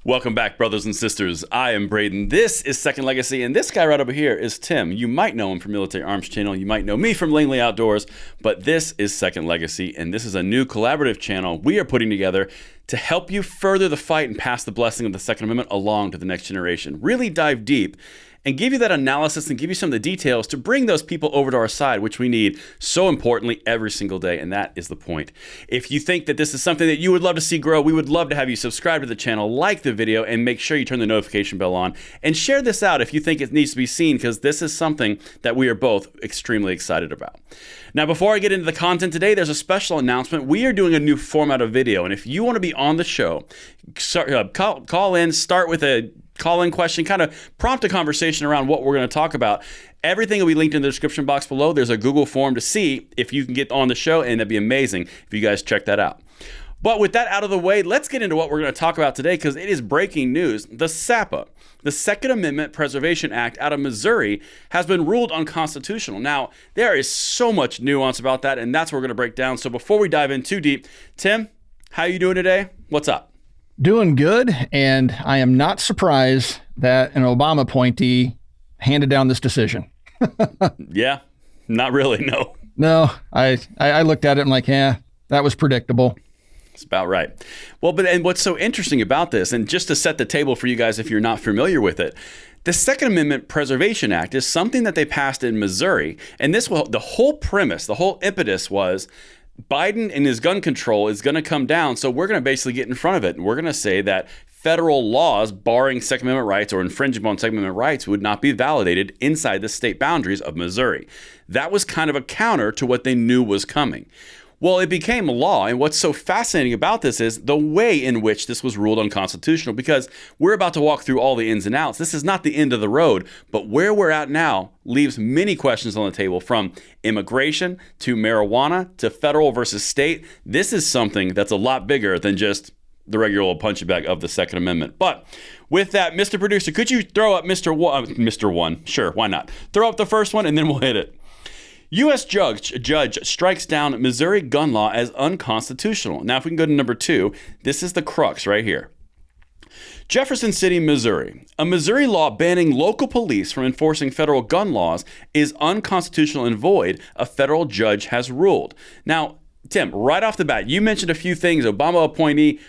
Welcome back, brothers and sisters. I am Braden. This is Second Legacy, and this guy right over here is Tim. You might know him from Military Arms Channel. You might know me from Langley Outdoors, but this is Second Legacy, and this is a new collaborative channel we are putting together to help you further the fight and pass the blessing of the Second Amendment along to the next generation. Really dive deep and give you that analysis and give you some of the details to bring those people over to our side, which we need so importantly every single day, and that is the point. If you think that this is something that you would love to see grow, we would love to have you subscribe to the channel, like the video, and make sure you turn the notification bell on, and share this out if you think it needs to be seen, because this is something that we are both extremely excited about. Now, before I get into the content today, there's a special announcement. We are doing a new format of video, and if you want to be on the show, call in, start with a call-in question, kind of prompt a conversation around what we're going to talk about. Everything will be linked in the description box below. There's a Google form to see if you can get on the show, and that'd be amazing if you guys check that out. But with that out of the way, let's get into what we're going to talk about today, because it is breaking news. The SAPA, the Second Amendment Preservation Act out of Missouri, has been ruled unconstitutional. Now, there is so much nuance about that, and that's what we're going to break down. So before we dive in too deep, Tim, how are you doing today? What's up? Doing good, and I am not surprised that an Obama appointee handed down this decision. Yeah, not really, no. No, I looked at it and like, yeah, that was predictable. That's about right. Well, and what's so interesting about this, and just to set the table for you guys if you're not familiar with it, the Second Amendment Preservation Act is something that they passed in Missouri, and the whole premise, the whole impetus was Biden and his gun control is going to come down, so we're going to basically get in front of it, and we're going to say that federal laws barring Second Amendment rights or infringing upon Second Amendment rights would not be validated inside the state boundaries of Missouri. That was kind of a counter to what they knew was coming. Well, it became law, and what's so fascinating about this is the way in which this was ruled unconstitutional, because we're about to walk through all the ins and outs. This is not the end of the road, but where we're at now leaves many questions on the table, from immigration to marijuana to federal versus state. This is something that's a lot bigger than just the regular old punching bag of the Second Amendment. But with that, Mr. Producer, could you throw up Mr. One? Sure, why not? Throw up the first one, and then we'll hit it. U.S. judge strikes down Missouri gun law as unconstitutional. Now, if we can go to number 2, this is the crux right here. Jefferson City, Missouri. A Missouri law banning local police from enforcing federal gun laws is unconstitutional and void, a federal judge has ruled. Now, Tim, right off the bat, you mentioned a few things, Obama appointee.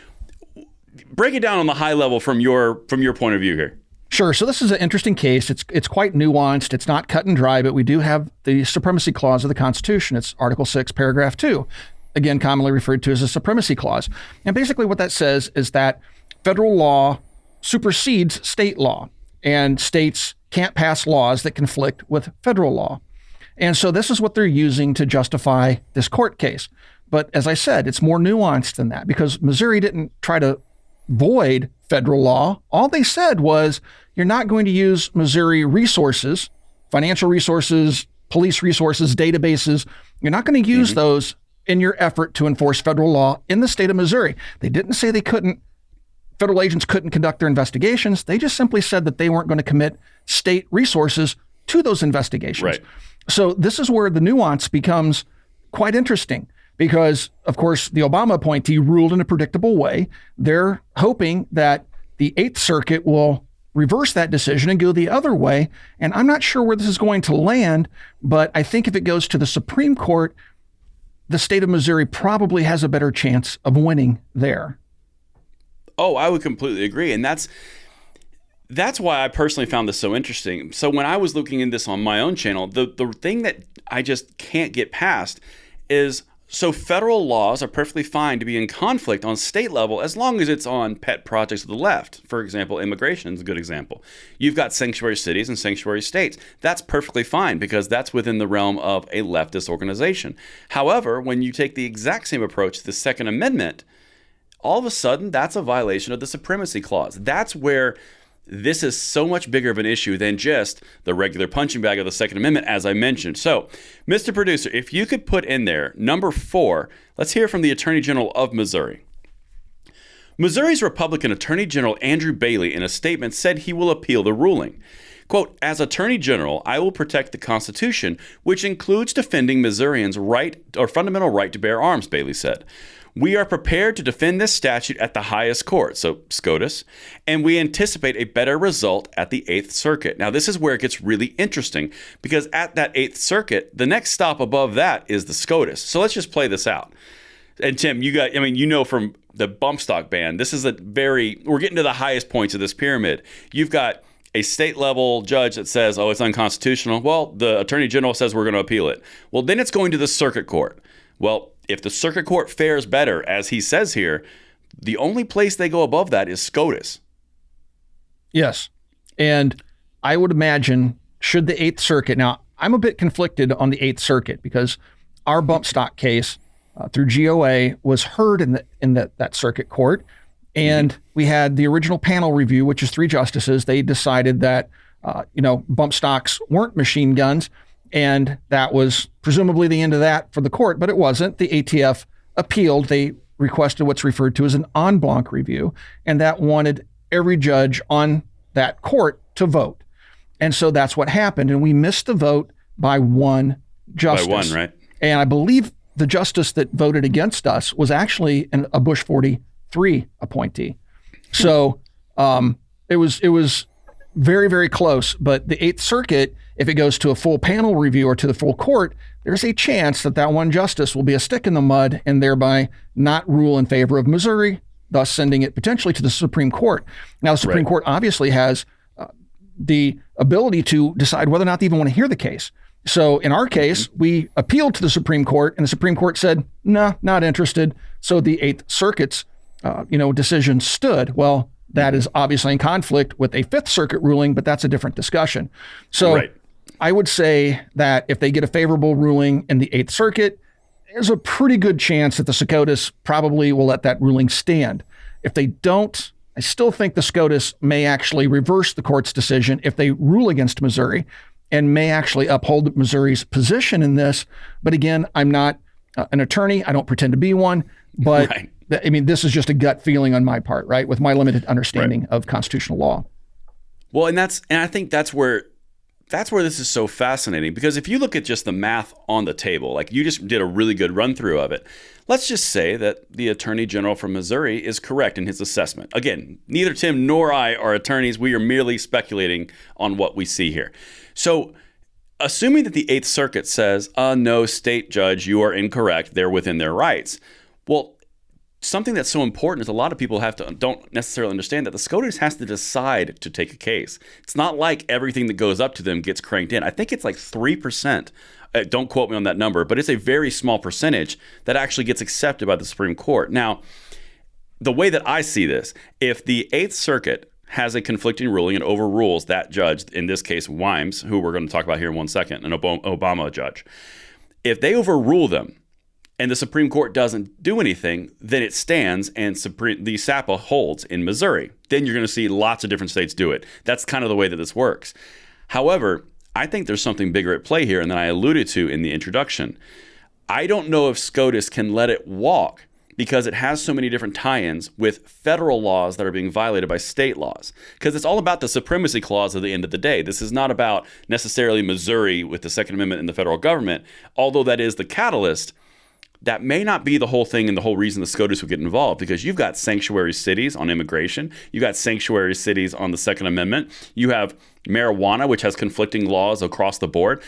Break it down on the high level from your point of view here. Sure. So this is an interesting case. It's quite nuanced. It's not cut and dry, but we do have the supremacy clause of the Constitution. It's Article 6, Paragraph 2, again, commonly referred to as a supremacy clause. And basically what that says is that federal law supersedes state law, and states can't pass laws that conflict with federal law. And so this is what they're using to justify this court case. But as I said, it's more nuanced than that, because Missouri didn't try to void federal law. All they said was, you're not going to use Missouri resources, financial resources, police resources, databases. You're not going to use those in your effort to enforce federal law in the state of Missouri. They didn't say federal agents couldn't conduct their investigations. They just simply said that they weren't going to commit state resources to those investigations. Right. So this is where the nuance becomes quite interesting, because, of course, the Obama appointee ruled in a predictable way. They're hoping that the Eighth Circuit will reverse that decision and go the other way. And I'm not sure where this is going to land, but I think if it goes to the Supreme Court, the state of Missouri probably has a better chance of winning there. Oh, I would completely agree. And that's why I personally found this so interesting. So when I was looking into this on my own channel, the thing that I just can't get past is, so federal laws are perfectly fine to be in conflict on state level as long as it's on pet projects of the left. For example, immigration is a good example. You've got sanctuary cities and sanctuary states. That's perfectly fine, because that's within the realm of a leftist organization. However, when you take the exact same approach to the Second Amendment, all of a sudden that's a violation of the supremacy clause. That's where this is so much bigger of an issue than just the regular punching bag of the Second Amendment, as I mentioned. So, Mr. Producer, if you could put in there number 4, let's hear from the Attorney General of Missouri. Missouri's Republican Attorney General Andrew Bailey, in a statement, said he will appeal the ruling. Quote, "As Attorney General, I will protect the Constitution, which includes defending Missourians' right or fundamental right to bear arms," Bailey said. We are prepared to defend this statute at the highest court, so SCOTUS, and we anticipate a better result at the Eighth Circuit. Now, this is where it gets really interesting, because at that Eighth Circuit, the next stop above that is the SCOTUS. So let's just play this out. And Tim, you know from the bump stock ban, this is we're getting to the highest points of this pyramid. You've got a state level judge that says, oh, it's unconstitutional. Well, the attorney general says we're going to appeal it. Well, then it's going to the circuit court. Well, if the circuit court fares better, as he says here, the only place they go above that is SCOTUS. Yes. And I would imagine, should the Eighth Circuit, now I'm a bit conflicted on the Eighth Circuit because our bump stock case through GOA was heard in that circuit court. And we had the original panel review, which is 3 justices. They decided that, bump stocks weren't machine guns. And that was presumably the end of that for the court, but it wasn't. The ATF appealed. They requested what's referred to as an en banc review, and that wanted every judge on that court to vote. And so that's what happened. And we missed the vote by 1 justice. By 1, right? And I believe the justice that voted against us was actually a Bush 43 appointee. So it was very, very close. But the Eighth Circuit, if it goes to a full panel review or to the full court, there's a chance that 1 justice will be a stick in the mud and thereby not rule in favor of Missouri, thus sending it potentially to the Supreme Court. Now, the Supreme Court obviously has the ability to decide whether or not they even want to hear the case. So in our case, we appealed to the Supreme Court, and the Supreme Court said, no, not interested. So the Eighth Circuit's decision stood. Well, that is obviously in conflict with a Fifth Circuit ruling, but that's a different discussion. So I would say that if they get a favorable ruling in the Eighth Circuit, there's a pretty good chance that the SCOTUS probably will let that ruling stand. If they don't, I still think the SCOTUS may actually reverse the court's decision if they rule against Missouri and may actually uphold Missouri's position in this. But again, I'm not an attorney. I don't pretend to be one. But I mean, this is just a gut feeling on my part, right? With my limited understanding of constitutional law. Well, and I think that's where this is so fascinating, because if you look at just the math on the table, like you just did a really good run through of it. Let's just say that the Attorney General from Missouri is correct in his assessment. Again, neither Tim nor I are attorneys. We are merely speculating on what we see here. So assuming that the Eighth Circuit says, no, state judge, you are incorrect, they're within their rights. Well, something that's so important is a lot of people don't necessarily understand that the SCOTUS has to decide to take a case. It's not like everything that goes up to them gets cranked in. I think it's like 3%. Don't quote me on that number, but it's a very small percentage that actually gets accepted by the Supreme Court. Now, the way that I see this, if the Eighth Circuit has a conflicting ruling and overrules that judge, in this case, Wimes, who we're going to talk about here in 1 second, an Obama judge, if they overrule them, and the Supreme Court doesn't do anything, then it stands and the SAPA holds in Missouri. Then you're going to see lots of different states do it. That's kind of the way that this works. However, I think there's something bigger at play here, and that I alluded to in the introduction. I don't know if SCOTUS can let it walk because it has so many different tie-ins with federal laws that are being violated by state laws. Because it's all about the supremacy clause at the end of the day. This is not about necessarily Missouri with the Second Amendment and the federal government, although that is the catalyst. That may not be the whole thing and the whole reason the SCOTUS would get involved, because you've got sanctuary cities on immigration. You've got sanctuary cities on the Second Amendment. You have marijuana, which has conflicting laws across the board.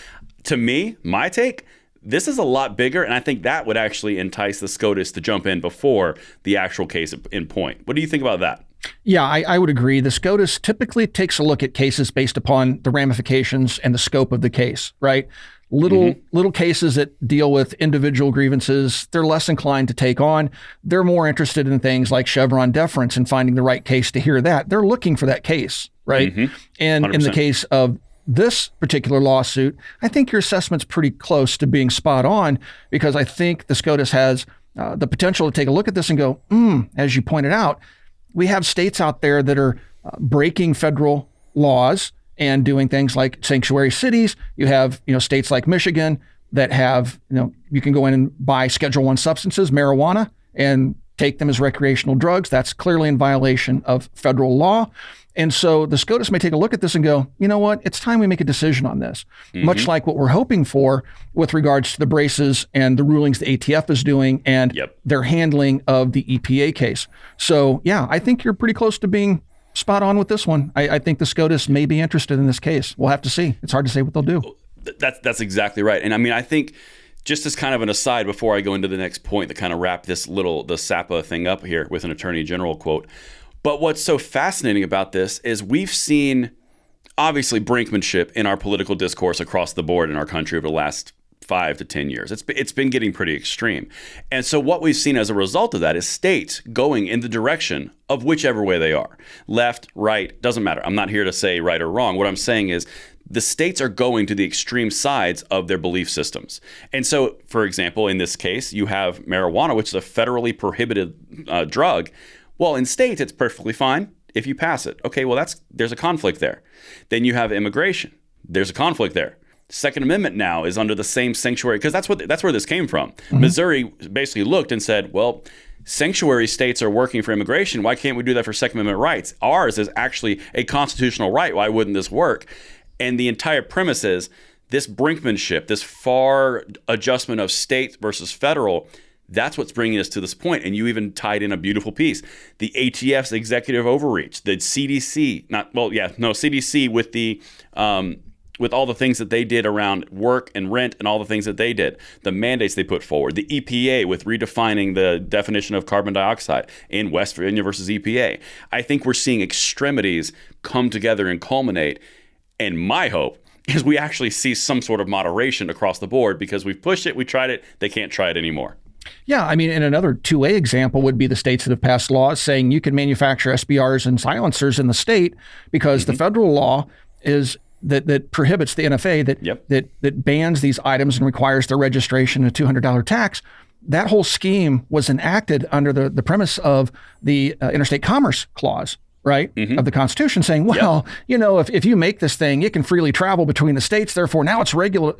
To me, my take, this is a lot bigger, and I think that would actually entice the SCOTUS to jump in before the actual case in point. What do you think about that? Yeah, I would agree. The SCOTUS typically takes a look at cases based upon the ramifications and the scope of the case, right? Little cases that deal with individual grievances, they're less inclined to take on. They're more interested in things like Chevron deference and finding the right case to hear that. They're looking for that case, right? And 100%. In the case of this particular lawsuit, I think your assessment's pretty close to being spot on, because I think the SCOTUS has the potential to take a look at this and go, as you pointed out, we have states out there that are breaking federal laws and doing things like sanctuary cities. You have, states like Michigan that have, you can go in and buy Schedule I substances, marijuana, and take them as recreational drugs. That's clearly in violation of federal law. And so the SCOTUS may take a look at this and go, you know what, it's time we make a decision on this. Much like what we're hoping for with regards to the braces and the rulings the ATF is doing and their handling of the EPA case. So yeah, I think you're pretty close to being spot on with this one. I think the SCOTUS may be interested in this case. We'll have to see. It's hard to say what they'll do. That's exactly right. And I mean, I think just as kind of an aside before I go into the next point to kind of wrap the SAPA thing up here with an Attorney General quote. But what's so fascinating about this is we've seen obviously brinkmanship in our political discourse across the board in our country over the last 5 to 10 years. It's been getting pretty extreme. And so what we've seen as a result of that is states going in the direction of whichever way they are. Left, right, doesn't matter. I'm not here to say right or wrong. What I'm saying is the states are going to the extreme sides of their belief systems. And so, for example, in this case, you have marijuana, which is a federally prohibited drug. Well, in states, it's perfectly fine if you pass it. Okay, well, there's a conflict there. Then you have immigration. There's a conflict there. Second Amendment now is under the same sanctuary, because that's where this came from. Missouri basically looked and said, well, sanctuary states are working for immigration. Why can't we do that for Second Amendment rights? Ours is actually a constitutional right. Why wouldn't this work? And the entire premise is this brinkmanship, this far adjustment of state versus federal. That's what's bringing us to this point. And you even tied in a beautiful piece. The ATF's executive overreach, the CDC, CDC with all the things that they did around work and rent and all the things that they did, the mandates they put forward, the EPA with redefining the definition of carbon dioxide in West Virginia versus EPA. I think we're seeing extremities come together and culminate. And my hope is we actually see some sort of moderation across the board because we've pushed it, we tried it, they can't try it anymore. Yeah, I mean, and another two-way example would be the states that have passed laws saying you can manufacture SBRs and silencers in the state because the federal law is that prohibits the NFA that bans these items and requires their registration and a $200 tax. That whole scheme was enacted under the premise of the Interstate Commerce Clause, right, of the Constitution, saying, well, you know, if you make this thing, it can freely travel between the states. Therefore, now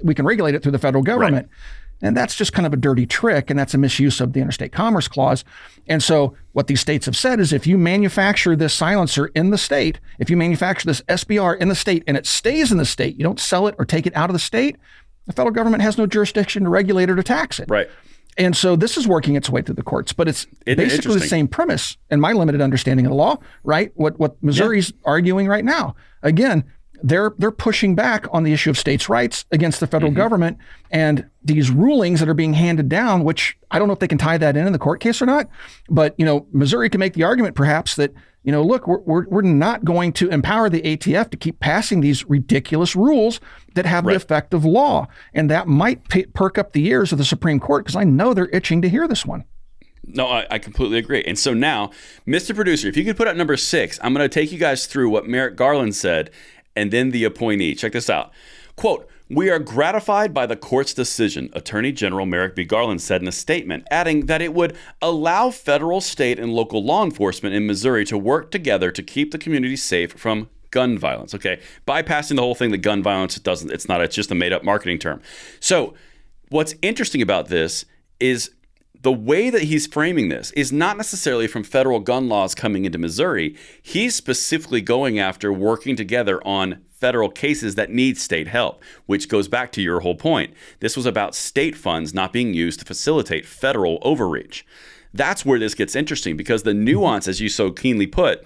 we can regulate it through the federal government. Right. And that's just kind of a dirty trick, and that's a misuse of the Interstate Commerce Clause. And so what these states have said is if you manufacture this silencer in the state, if you manufacture this SBR in the state and it stays in the state, you don't sell it or take it out of the state, the federal government has no jurisdiction to regulate or to tax it. Right. And so this is working its way through the courts, but it's basically the same premise in my limited understanding of the law, right? What Missouri's arguing right now. Again, they're pushing back on the issue of states' rights against the federal government and these rulings that are being handed down, which I don't know if they can tie that in the court case or not. But, you know, Missouri can make the argument perhaps that, you know, look, we're not going to empower the ATF to keep passing these ridiculous rules that have the effect of law. And that might perk up the ears of the Supreme Court because I know they're itching to hear this one. No, I completely agree. And so now, Mr. Producer, if you could put up number 6, I'm going to take you guys through what Merrick Garland said and then the appointee. Check this out. Quote, "We are gratified by the court's decision," Attorney General Merrick B. Garland said in a statement, adding that it would allow federal, state, and local law enforcement in Missouri to work together to keep the community safe from gun violence. Okay, bypassing the whole thing that gun violence it's just a made-up marketing term. So what's interesting about this is the way that he's framing this is not necessarily from federal gun laws coming into Missouri. He's specifically going after working together on federal cases that need state help, which goes back to your whole point. This was about state funds not being used to facilitate federal overreach. That's where this gets interesting because the nuance, as you so keenly put,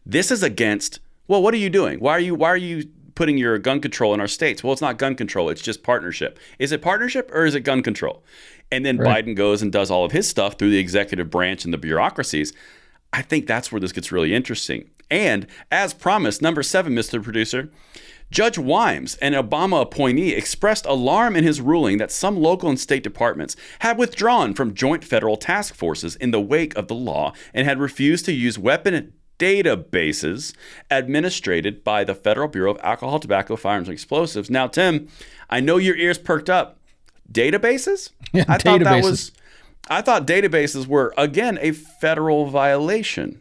this is against, well, what are you doing? Why are you putting your gun control in our states? Well, it's not gun control. It's just partnership. Is it partnership or is it gun control? And then Biden goes and does all of his stuff through the executive branch and the bureaucracies. I think that's where this gets really interesting. And as promised, number 7, Mr. Producer, Judge Wimes, an Obama appointee, expressed alarm in his ruling that some local and state departments had withdrawn from joint federal task forces in the wake of the law and had refused to use weapon databases administered by the Federal Bureau of Alcohol, Tobacco, Firearms, and Explosives. Now, Tim, I know your ears perked up. Databases? Yeah, I thought databases were, again, a federal violation.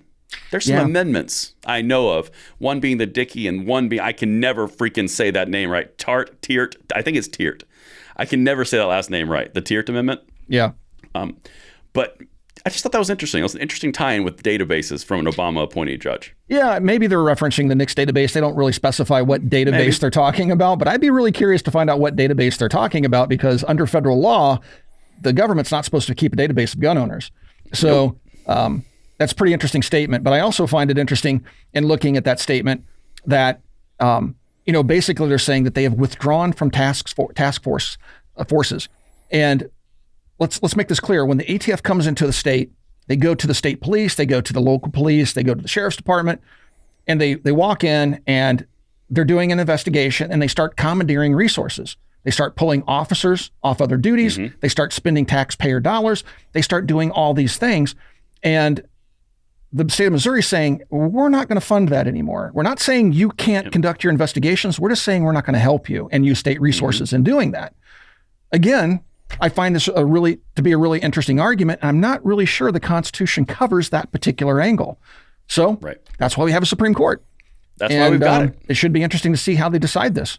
There's some amendments I know of, one being the Dickey and one being, I can never freaking say that name right. Tiert, I think it's Tiert. I can never say that last name right. The Tiert Amendment? Yeah. But I just thought that was interesting. It was an interesting tie-in with databases from an Obama appointed judge. Yeah, maybe they're referencing the NICS database. They don't really specify what database they're talking about, but I'd be really curious to find out what database they're talking about, because under federal law, the government's not supposed to keep a database of gun owners. So that's a pretty interesting statement. But I also find it interesting in looking at that statement that, basically they're saying that they have withdrawn from task forces. And let's make this clear. When the ATF comes into the state, they go to the state police, they go to the local police, they go to the sheriff's department, and they walk in and they're doing an investigation, and they start commandeering resources. They start pulling officers off other duties. They start spending taxpayer dollars. They start doing all these things. And the state of Missouri is saying, we're not going to fund that anymore. We're not saying you can't conduct your investigations. We're just saying we're not going to help you and use state resources in doing that. Again, I find this to be a really interesting argument. And I'm not really sure the Constitution covers that particular angle. So that's why we have a Supreme Court. That's why we've got it. It should be interesting to see how they decide this.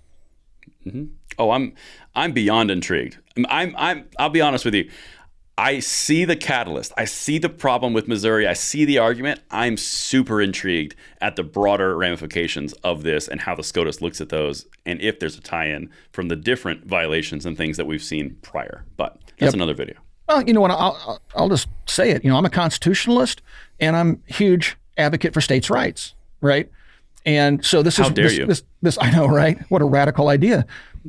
Oh, I'm beyond intrigued. I'll be honest with you. I see the catalyst. I see the problem with Missouri. I see the argument. I'm super intrigued at the broader ramifications of this and how the SCOTUS looks at those, and if there's a tie-in from the different violations and things that we've seen prior. But that's another video. Well, you know what? I'll just say it. I'm a constitutionalist, and I'm a huge advocate for states' rights, right? And so this How dare you? This I know, right? What a radical idea.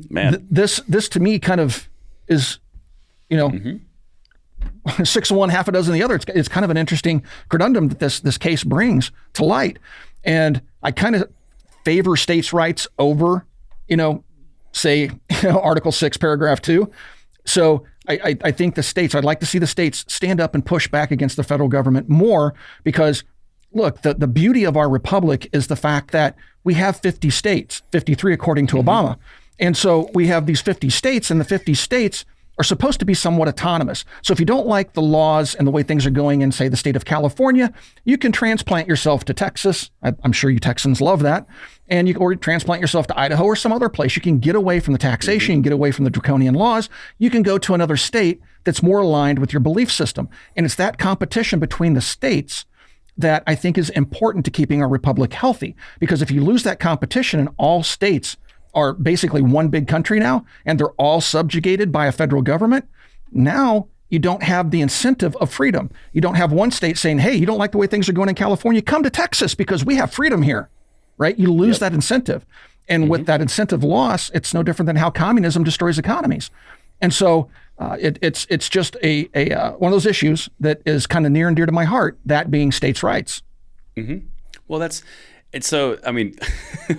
Man. This to me kind of is, 6 of one, half a dozen of the other. It's kind of an interesting conundrum that this case brings to light. And I kind of favor states' rights over, Article 6, Paragraph 2. So I think I'd like to see the states stand up and push back against the federal government more, because look, the beauty of our republic is the fact that we have 50 states, 53 according to Obama. And so we have these 50 states, and the 50 states are supposed to be somewhat autonomous. So if you don't like the laws and the way things are going in, say, the state of California, you can transplant yourself to Texas. I'm sure you Texans love that. And you can transplant yourself to Idaho or some other place. You can get away from the taxation, and get away from the draconian laws. You can go to another state that's more aligned with your belief system. And it's that competition between the states that I think is important to keeping our republic healthy. Because if you lose that competition and all states are basically one big country now, and they're all subjugated by a federal government, now you don't have the incentive of freedom. You don't have one state saying, hey, you don't like the way things are going in California, come to Texas because we have freedom here, right? You lose that incentive. And with that incentive loss, it's no different than how communism destroys economies. And so it's just a one of those issues that is kind of near and dear to my heart, that being states' rights. Well, and so, I mean,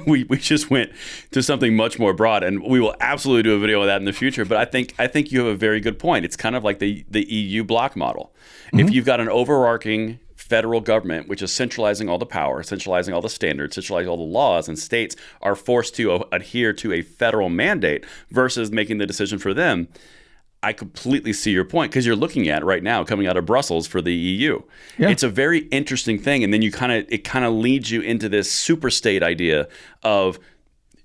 we just went to something much more broad, and we will absolutely do a video of that in the future. But I think you have a very good point. It's kind of like the EU block model. If you've got an overarching federal government, which is centralizing all the power, centralizing all the standards, centralizing all the laws, and states are forced to adhere to a federal mandate versus making the decision for them, I completely see your point, because you're looking at right now coming out of Brussels for the EU. Yeah. It's a very interesting thing. And then it kind of leads you into this super state idea of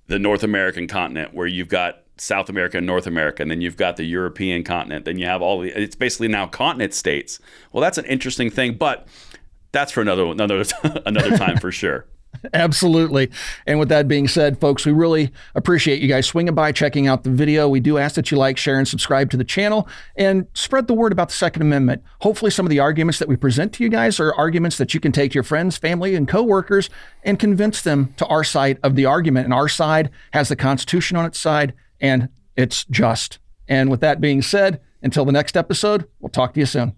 the North American continent, where you've got South America and North America, and then you've got the European continent. Then you have it's basically now continent states. Well, that's an interesting thing, but that's for another time for sure. Absolutely. And with that being said, folks, we really appreciate you guys swinging by, checking out the video. We do ask that you like, share, and subscribe to the channel, and spread the word about the Second Amendment. Hopefully some of the arguments that we present to you guys are arguments that you can take to your friends, family, and coworkers and convince them to our side of the argument. And our side has the Constitution on its side, and it's just. And with that being said, until the next episode, we'll talk to you soon.